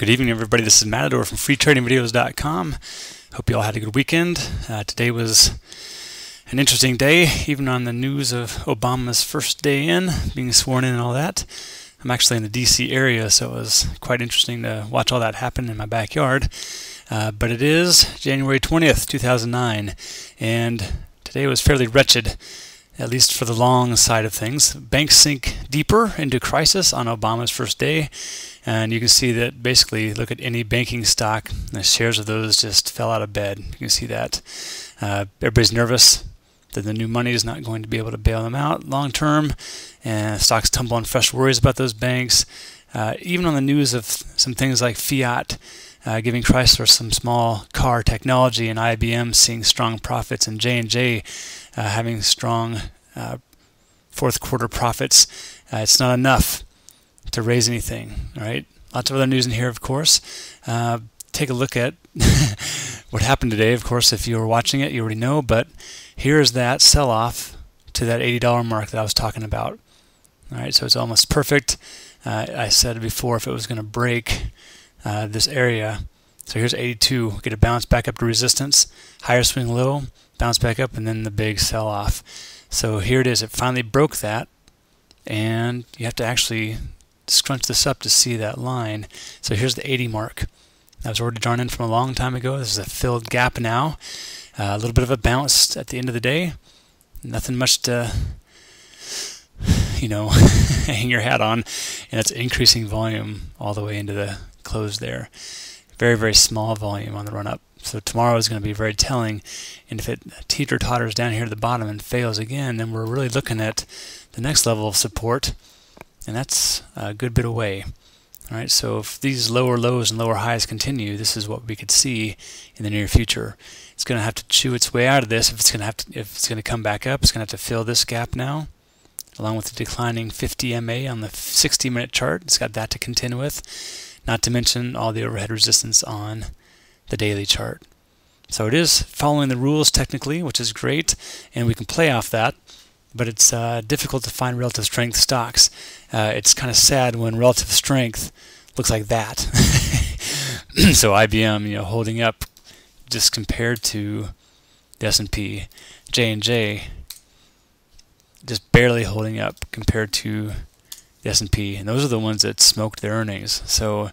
Good evening, everybody. This is Matador from freetradingvideos.com. Hope you all had a good weekend. Today was an interesting day, even on the news of Obama's first day in, being sworn in and all that. I'm actually in the DC area, so it was quite interesting to watch all that happen in my backyard. But it is January 20th, 2009, and today was fairly wretched, at least for the long side of things. Banks sink deeper into crisis on Obama's first day, and you can see that basically, look at any banking stock, the shares of those just fell out of bed. You can see that. Everybody's nervous that the new money is not going to be able to bail them out long term, and stocks tumble on fresh worries about those banks. Even on the news of some things like Fiat giving Chrysler some small car technology, and IBM seeing strong profits, and J&J having strong fourth quarter profits. It's not enough to raise anything, right? Lots of other news in here, of course. Take a look at what happened today. Of course, if you were watching it, you already know, but here's that sell-off to that $80 mark that I was talking about. All right, so it's almost perfect. I said before, if it was going to break this area, so here's 82, get a bounce back up to resistance, higher swing low, bounce back up, and then the big sell-off. So here it is. It finally broke that, and you have to actually scrunch this up to see that line. So here's the 80 mark. That was already drawn in from a long time ago. This is a filled gap now. A little bit of a bounce at the end of the day. Nothing much to, hang your hat on. And it's increasing volume all the way into the close there. Very, very small volume on the run up. So tomorrow is going to be very telling. And if it teeter-totters down here at the bottom and fails again, then we're really looking at the next level of support. And that's a good bit away. All right, so if these lower lows and lower highs continue, this is what we could see in the near future. It's going to have to chew its way out of this. If it's going to come back up, it's going to have to fill this gap now, along with the declining 50 MA on the 60-minute chart. It's got that to contend with, not to mention all the overhead resistance on the daily chart. So it is following the rules technically, which is great, and we can play off that. But it's difficult to find relative strength stocks. It's kind of sad when relative strength looks like that. So IBM, holding up just compared to the S&P. J&J just barely holding up compared to the S&P. And those are the ones that smoked their earnings. So it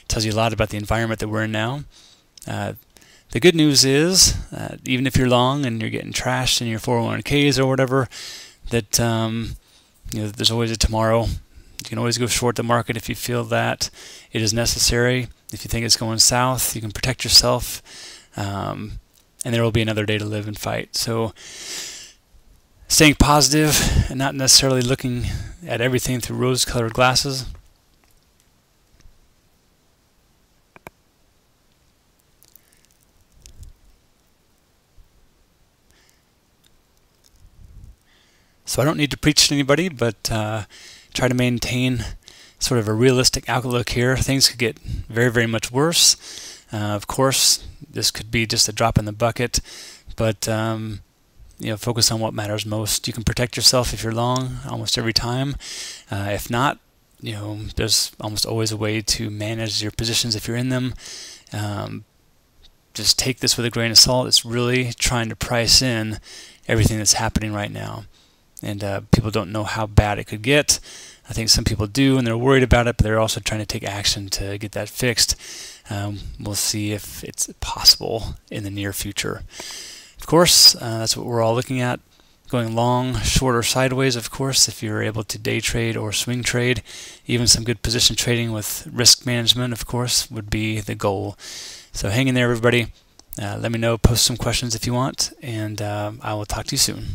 tells you a lot about the environment that we're in now. The good news is, even if you're long and you're getting trashed in your 401ks or whatever, that there's always a tomorrow. You can always go short the market if you feel that it is necessary. If you think it's going south, you can protect yourself, and there will be another day to live and fight. So staying positive and not necessarily looking at everything through rose-colored glasses. So I don't need to preach to anybody, but try to maintain sort of a realistic outlook here. Things could get very, very much worse. Of course, this could be just a drop in the bucket, but focus on what matters most. You can protect yourself if you're long almost every time. If not, there's almost always a way to manage your positions if you're in them. Just take this with a grain of salt. It's really trying to price in everything that's happening right now. And people don't know how bad it could get. I think some people do, and they're worried about it, but they're also trying to take action to get that fixed. We'll see if it's possible in the near future. Of course, that's what we're all looking at. Going long, short, or sideways, of course, if you're able to day trade or swing trade. Even some good position trading with risk management, of course, would be the goal. So hang in there, everybody. Let me know, post some questions if you want, and I will talk to you soon.